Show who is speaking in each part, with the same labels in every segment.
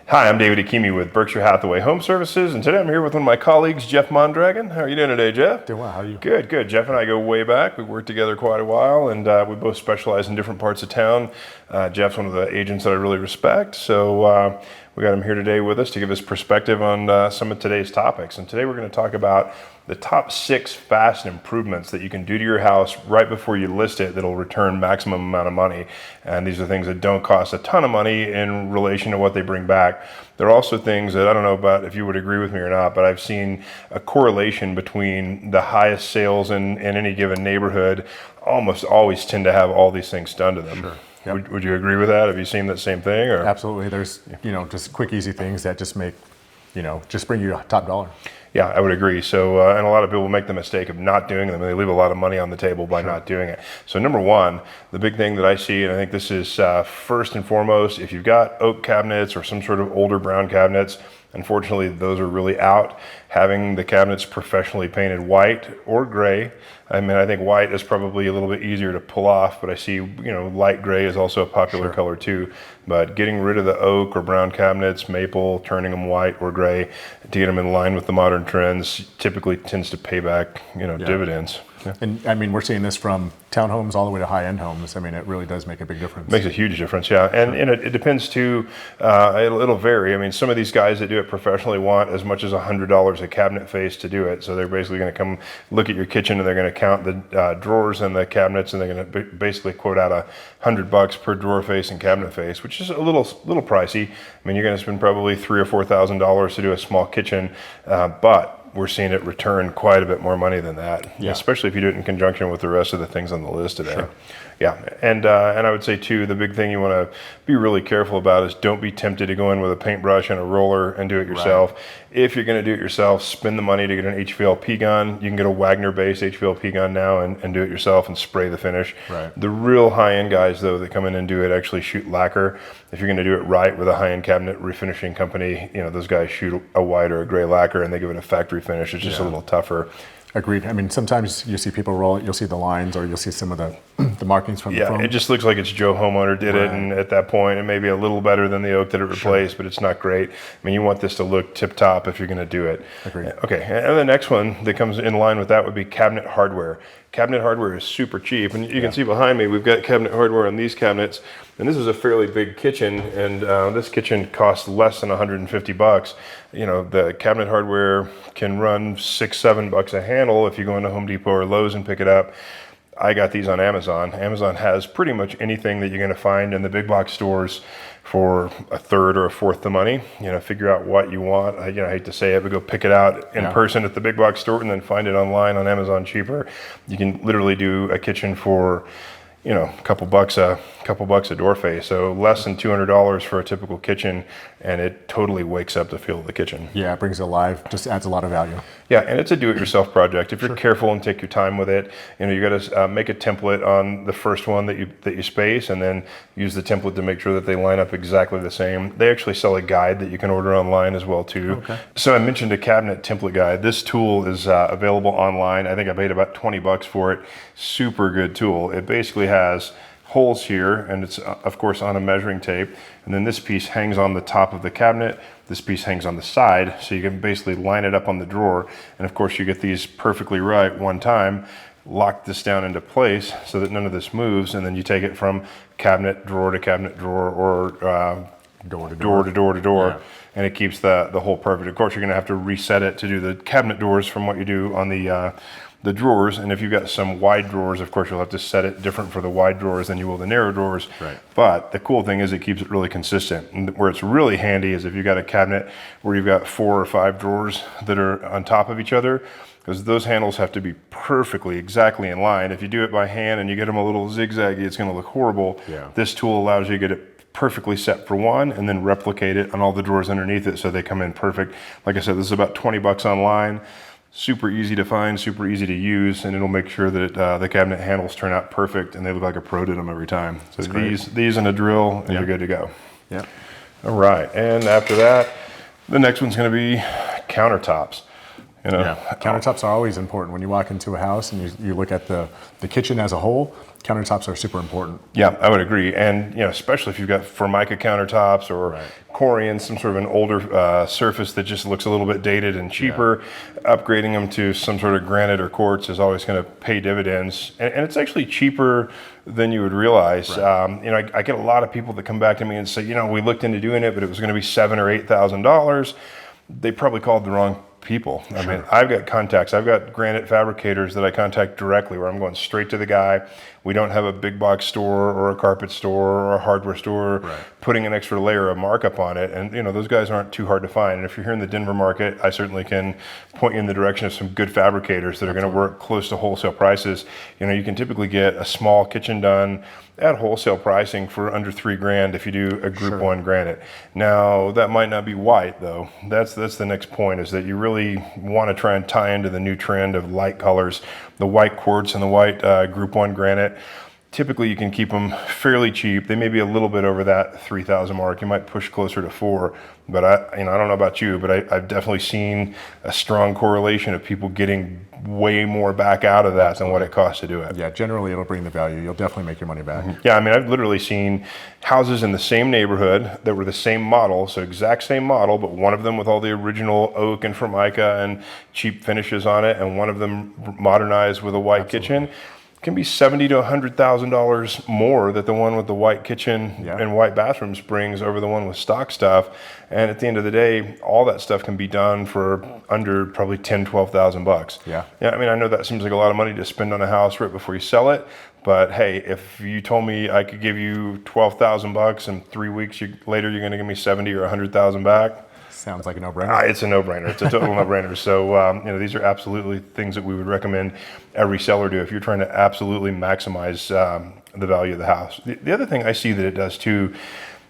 Speaker 1: Hi, I'm David Hakimi with Berkshire Hathaway Home Services, and today I'm here with one of my colleagues, Jeff Mondragon. How are you doing today, Jeff?
Speaker 2: Doing well. How are you?
Speaker 1: Good, good. Jeff and I go way back. We've worked together quite a while, and we both specialize in different parts of town. Jeff's one of the agents that I really respect, so we got him here today with us to give us perspective on some of today's topics. And today we're going to talk about the top 6 fast improvements that you can do to your house right before you list it that'll return maximum amount of money. And these are things that don't cost a ton of money in relation to what they bring back. There are also things that I don't know about if you would agree with me or not, but I've seen a correlation between the highest sales in any given neighborhood almost always tend to have all these things done to them.
Speaker 2: Sure. Yep.
Speaker 1: Would you agree with that? Have you seen that same thing? Or?
Speaker 2: Absolutely. There's, just quick, easy things that just make, just bring you top dollar.
Speaker 1: Yeah, I would agree. So, and a lot of people make the mistake of not doing them, and they leave a lot of money on the table by not doing it. So number one, the big thing that I see, and I think this is first and foremost, if you've got oak cabinets or some sort of older brown cabinets, unfortunately, those are really out. Having the cabinets professionally painted white or gray. I mean, I think white is probably a little bit easier to pull off, but I see, light gray is also a popular color too. But getting rid of the oak or brown cabinets, maple, turning them white or gray to get them in line with the modern trends typically tends to pay back, dividends. Yeah.
Speaker 2: And I mean, we're seeing this from townhomes all the way to high-end homes. I mean, it really does make a big difference.
Speaker 1: Makes a huge difference, yeah. And it depends too, it'll vary. I mean, some of these guys that do it professionally want as much as $100 a cabinet face to do it. So they're basically going to come look at your kitchen and they're going to count the drawers and the cabinets, and they're going to basically quote out $100 per drawer face and cabinet face, which is a little pricey. I mean, you're going to spend probably $3,000 or $4,000 to do a small kitchen, but we're seeing it return quite a bit more money than that, especially if you do it in conjunction with the rest of the things on the list today.
Speaker 2: Sure.
Speaker 1: Yeah, and I would say too, the big thing you want to be really careful about is don't be tempted to go in with a paintbrush and a roller and do it yourself. Right. If you're going to do it yourself, spend the money to get an HVLP gun. You can get a Wagner-based HVLP gun now and do it yourself and spray the finish.
Speaker 2: Right.
Speaker 1: The real high-end guys, though, that come in and do it actually shoot lacquer. If you're going to do it right with a high-end cabinet refinishing company, those guys shoot a white or a gray lacquer and they give it a factory finish. It's just a little tougher.
Speaker 2: Agreed. I mean, sometimes you see people roll it, you'll see the lines or you'll see some of the markings from the foam.
Speaker 1: It just looks like it's Joe Homeowner did it, and at that point it may be a little better than the oak that it replaced, but it's not great. I mean, you want this to look tip-top if you're going to do it.
Speaker 2: Agreed.
Speaker 1: Okay, and the next one that comes in line with that would be cabinet hardware. Cabinet hardware is super cheap, and you can see behind me we've got cabinet hardware on these cabinets, and this is a fairly big kitchen, and this kitchen costs less than $150. The cabinet hardware can run $6-7 a handle if you go into Home Depot or Lowe's and pick it up. I got these on Amazon. Amazon has pretty much anything that you're going to find in the big box stores for a third or a fourth the money. Figure out what you want. I hate to say it, but go pick it out in person at the big box store and then find it online on Amazon cheaper. You can literally do a kitchen for a couple bucks a door face, so less than $200 for a typical kitchen, and it totally wakes up the feel of the kitchen.
Speaker 2: Yeah, it brings it alive, just adds a lot of value.
Speaker 1: Yeah, and it's a do-it-yourself project. If you're careful and take your time with it, you got to make a template on the first one that you space, and then use the template to make sure that they line up exactly the same. They actually sell a guide that you can order online as well too.
Speaker 2: Okay.
Speaker 1: So I mentioned a cabinet template guide. This tool is available online. I think I paid about $20 for it. Super good tool. It basically has holes here, and it's of course on a measuring tape, and then this piece hangs on the top of the cabinet, this piece hangs on the side, so you can basically line it up on the drawer, and of course you get these perfectly right one time, lock this down into place so that none of this moves, and then you take it from cabinet drawer to cabinet drawer, or door to door, and it keeps the hole perfect. Of course you're going to have to reset it to do the cabinet doors from what you do on the drawers, and if you've got some wide drawers, of course you'll have to set it different for the wide drawers than you will the narrow drawers.
Speaker 2: Right.
Speaker 1: But the cool thing is it keeps it really consistent. And where it's really handy is if you've got a cabinet where you've got 4 or 5 drawers that are on top of each other, because those handles have to be perfectly exactly in line. If you do it by hand and you get them a little zigzaggy, it's going to look horrible.
Speaker 2: Yeah.
Speaker 1: This tool allows you to get it perfectly set for one and then replicate it on all the drawers underneath it so they come in perfect. Like I said, this is about $20 online. Super easy to find, super easy to use, and it'll make sure that the cabinet handles turn out perfect and they look like a pro did them every time. So these and a drill, and you're good to go.
Speaker 2: Yeah.
Speaker 1: All right, and after that, the next one's going to be countertops. You know?
Speaker 2: Yeah, countertops are always important. When you walk into a house and you look at the kitchen as a whole, countertops are super important.
Speaker 1: Yeah, I would agree. And, you know, especially if you've got Formica countertops or Corian, some sort of an older surface that just looks a little bit dated and cheaper, upgrading them to some sort of granite or quartz is always going to pay dividends. And it's actually cheaper than you would realize. You know, I get a lot of people that come back to me and say, you know, we looked into doing it, but it was going to be $7,000 or $8,000. They probably called the wrong people. I mean, I've got contacts. I've got granite fabricators that I contact directly where I'm going straight to the guy. We don't have a big box store or a carpet store or a hardware store putting an extra layer of markup on it. And, you know, those guys aren't too hard to find. And if you're here in the Denver market, I certainly can point you in the direction of some good fabricators that are going to work close to wholesale prices. You know, you can typically get a small kitchen done at wholesale pricing for under $3,000 if you do a group 1 granite. Now, that might not be white though. That's the next point, is that you really want to try and tie into the new trend of light colors. The white quartz and the white group 1 granite, typically you can keep them fairly cheap. They may be a little bit over that 3,000 mark. You might push closer to 4, but I don't know about you, but I've definitely seen a strong correlation of people getting way more back out of that than what it costs to do it.
Speaker 2: Yeah, generally it'll bring the value. You'll definitely make your money back.
Speaker 1: Yeah, I mean, I've literally seen houses in the same neighborhood that were the same model, so exact same model, but one of them with all the original oak and formica and cheap finishes on it, and one of them modernized with a white kitchen. Can be $70,000 to $100,000 more that the one with the white kitchen and white bathrooms brings over the one with stock stuff. And at the end of the day, all that stuff can be done for under probably $10,000, $12,000.
Speaker 2: Yeah.
Speaker 1: I mean, I know that seems like a lot of money to spend on a house right before you sell it, but hey, if you told me I could give you $12,000 and 3 weeks later you're going to give me 70 or 100,000 back.
Speaker 2: Sounds like a no-brainer.
Speaker 1: It's a no-brainer. It's a total no-brainer. So, you know, these are absolutely things that we would recommend every seller do if you're trying to absolutely maximize the value of the house. The other thing I see that it does too,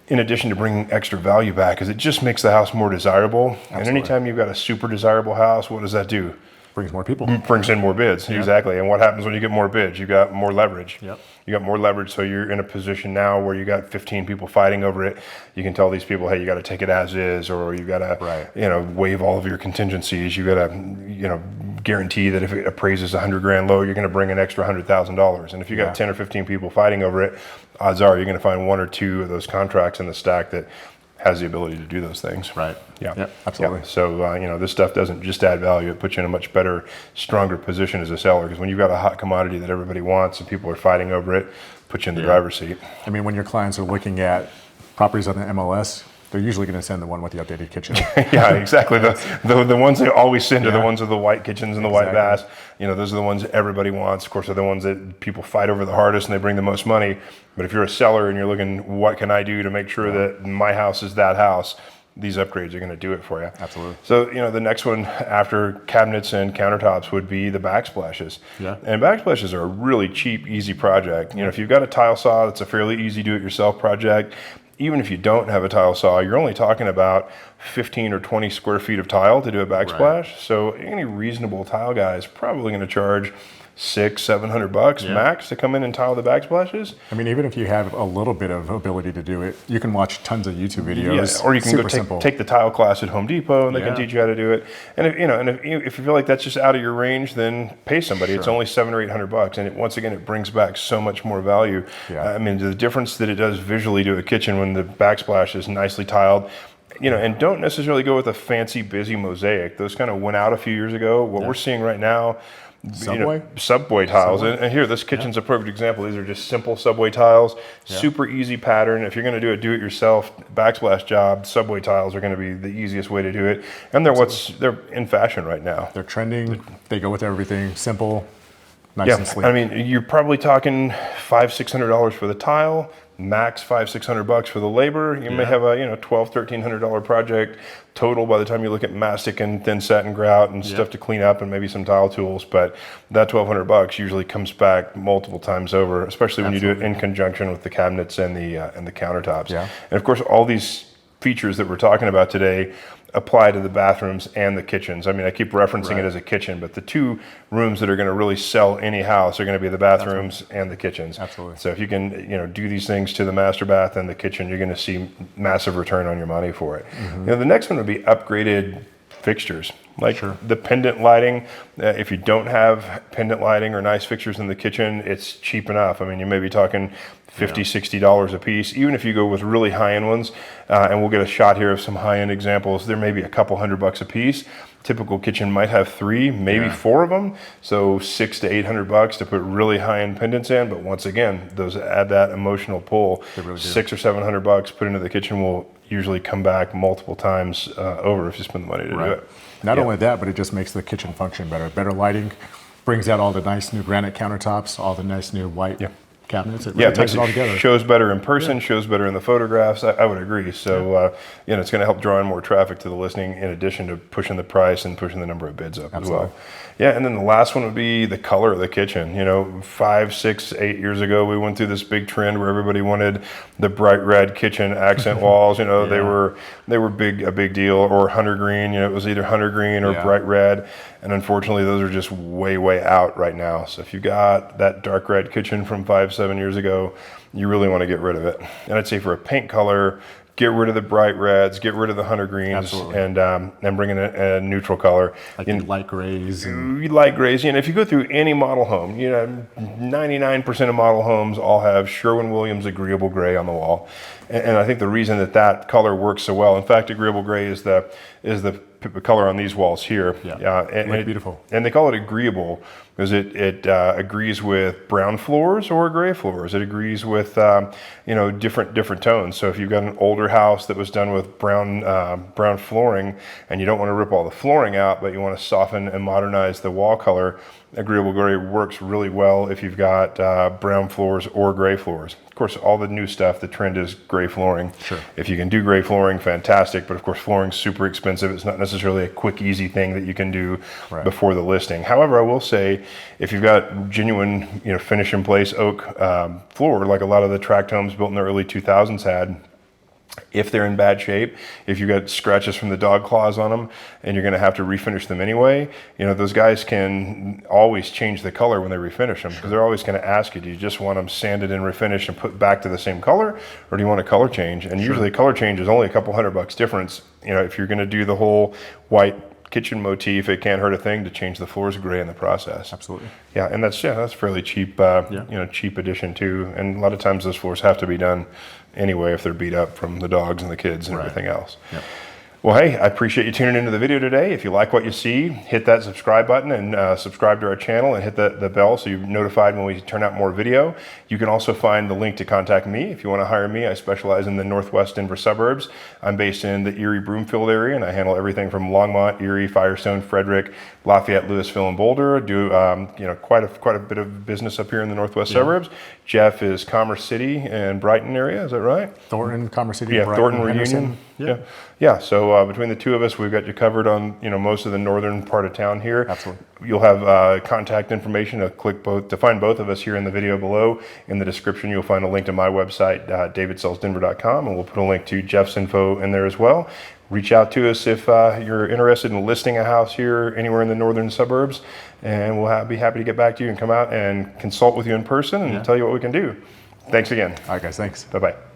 Speaker 1: in addition to bringing extra value back, is it just makes the house more desirable. Absolutely. And anytime you've got a super desirable house, what does that do?
Speaker 2: Brings more people.
Speaker 1: Brings in more bids, exactly. And what happens when you get more bids? You got more leverage.
Speaker 2: Yep.
Speaker 1: You got more leverage, so you're in a position now where you got 15 people fighting over it. You can tell these people, hey, you got to take it as is, or you got to, you know, waive all of your contingencies. You got to, you know, guarantee that if it appraises $100,000 low, you're going to bring an extra $100,000. And if you got 10 or 15 people fighting over it, odds are you're going to find 1 or 2 of those contracts in the stack that has the ability to do those things.
Speaker 2: Right.
Speaker 1: Yeah.
Speaker 2: Yep, absolutely.
Speaker 1: Yeah. So, you know, this stuff doesn't just add value. It puts you in a much better, stronger position as a seller, because when you've got a hot commodity that everybody wants and people are fighting over it, puts you in the driver's seat.
Speaker 2: I mean, when your clients are looking at properties on the MLS, they're usually going to send the one with the updated kitchen.
Speaker 1: Yeah, exactly. The ones they always send are the ones with the white kitchens and the white baths. You know, those are the ones that everybody wants. Of course, they're the ones that people fight over the hardest and they bring the most money. But if you're a seller and you're looking, what can I do to make sure that my house is that house? These upgrades are going to do it for you.
Speaker 2: Absolutely.
Speaker 1: So, you know, the next one after cabinets and countertops would be the backsplashes.
Speaker 2: Yeah.
Speaker 1: And backsplashes are a really cheap, easy project. You know, if you've got a tile saw, that's a fairly easy do-it-yourself project. Even if you don't have a tile saw, you're only talking about 15 or 20 square feet of tile to do a backsplash. So any reasonable tile guy is probably going to charge $600-$700 max to come in and tile the backsplashes.
Speaker 2: I mean, even if you have a little bit of ability to do it, you can watch tons of YouTube videos.
Speaker 1: Yeah, or you can go take the tile class at Home Depot and they can teach you how to do it. And if, you know, if you feel like that's just out of your range, then pay somebody. It's only $700 or $800, and once again, it brings back so much more value. I mean, the difference that it does visually to a kitchen when the backsplash is nicely tiled. You know, and don't necessarily go with a fancy, busy mosaic. Those kind of went out a few years ago. What we're seeing right now, subway tiles. And here, this kitchen's a perfect example. These are just simple subway tiles, super easy pattern. If you're going to do a do-it-yourself backsplash job, subway tiles are going to be the easiest way to do it. And they're in fashion right now.
Speaker 2: They're trending. They go with everything. Simple, nice and sleek.
Speaker 1: I mean, you're probably talking $500-$600 for the tile. Max $500-$600 for the labor. You may have a $1,200-$1,300 project total by the time you look at mastic and thin set and grout and stuff to clean up and maybe some tile tools. But that $1,200 usually comes back multiple times over, especially when you do it in conjunction with the cabinets and the countertops. And of course, all these features that we're talking about today apply to the bathrooms and the kitchens. I mean, I keep referencing it as a kitchen, but the two rooms that are going to really sell any house are going to be the bathrooms and the kitchens.
Speaker 2: Absolutely.
Speaker 1: So if you can, do these things to the master bath and the kitchen, you're going to see massive return on your money for it. The next one would be upgraded fixtures. Like the pendant lighting, if you don't have pendant lighting or nice fixtures in the kitchen, it's cheap enough. I mean, you may be talking $50, $60 a piece, even if you go with really high-end ones. And we'll get a shot here of some high-end examples. There may be a couple $100 a piece. Typical kitchen might have 3, maybe 4 of them. So $600 to $800 to put really high-end pendants in. But once again, those add that emotional pull.
Speaker 2: Really
Speaker 1: $600 or $700 put into the kitchen will usually come back multiple times over if you spend the money to do it.
Speaker 2: Not only that, but it just makes the kitchen function better. Better lighting brings out all the nice new granite countertops, all the nice new white cabinets. It really ties it all together.
Speaker 1: Shows better in person, shows better in the photographs. I would agree. So, it's going to help draw in more traffic to the listing in addition to pushing the price and pushing the number of bids up as well. Yeah, and then the last one would be the color of the kitchen. 5, 6, 8 years ago, we went through this big trend where everybody wanted the bright red kitchen accent walls. They were a big deal. Or hunter green. It was either hunter green or bright red. And unfortunately, those are just way out right now. So if you got that dark red kitchen from 5, 7 years ago, you really want to get rid of it. And I'd say for a paint color, get rid of the bright reds, get rid of the hunter greens, and bring in a neutral color.
Speaker 2: Like light grays.
Speaker 1: Light grays. And if you go through any model home, 99% of model homes all have Sherwin-Williams agreeable gray on the wall. And I think the reason that color works so well, in fact, agreeable gray is the color on these walls here.
Speaker 2: And beautiful.
Speaker 1: And they call it agreeable because it agrees with brown floors or gray floors. It agrees with different tones. So if you've got an older house that was done with brown flooring and you don't want to rip all the flooring out, but you want to soften and modernize the wall color, agreeable gray works really well if you've got brown floors or gray floors. Of course, all the new stuff, the trend is gray flooring. If you can do gray flooring, fantastic. But of course, flooring's super expensive. It's not necessarily a quick, easy thing that you can do before the listing. However, I will say, if you've got genuine, finish in place oak floor, like a lot of the tract homes built in the early 2000s had, if they're in bad shape, if you've got scratches from the dog claws on them and you're going to have to refinish them anyway, those guys can always change the color when they refinish them because they're always going to ask you, do you just want them sanded and refinished and put back to the same color, or do you want a color change? And usually a color change is only a couple $100 difference. If you're going to do the whole white kitchen motif, it can't hurt a thing to change the floors gray in the process.
Speaker 2: Absolutely.
Speaker 1: Yeah, and that's fairly cheap, cheap addition too. And a lot of times those floors have to be done anyway if they're beat up from the dogs and the kids and everything else. Well, hey, I appreciate you tuning into the video today. If you like what you see, hit that subscribe button and subscribe to our channel and hit the bell so you're notified when we turn out more video. You can also find the link to contact me if you want to hire me. I specialize in the Northwest Denver suburbs. I'm based in the Erie, Broomfield area, and I handle everything from Longmont, Erie, Firestone, Frederick, Lafayette, Louisville, and Boulder. I do quite a bit of business up here in the Northwest suburbs. Jeff is Commerce City and Brighton area. Is that right?
Speaker 2: Thornton, Commerce City,
Speaker 1: Brighton,
Speaker 2: Thornton,
Speaker 1: Reunion. Yeah. So between the two of us, we've got you covered on most of the northern part of town here.
Speaker 2: Absolutely.
Speaker 1: You'll have contact information to find both of us here in the video below. In the description, you'll find a link to my website, davidsellsdenver.com, and we'll put a link to Jeff's info in there as well. Reach out to us if you're interested in listing a house here anywhere in the northern suburbs, and we'll be happy to get back to you and come out and consult with you in person and tell you what we can do. Thanks again.
Speaker 2: All right, guys. Thanks.
Speaker 1: Bye-bye.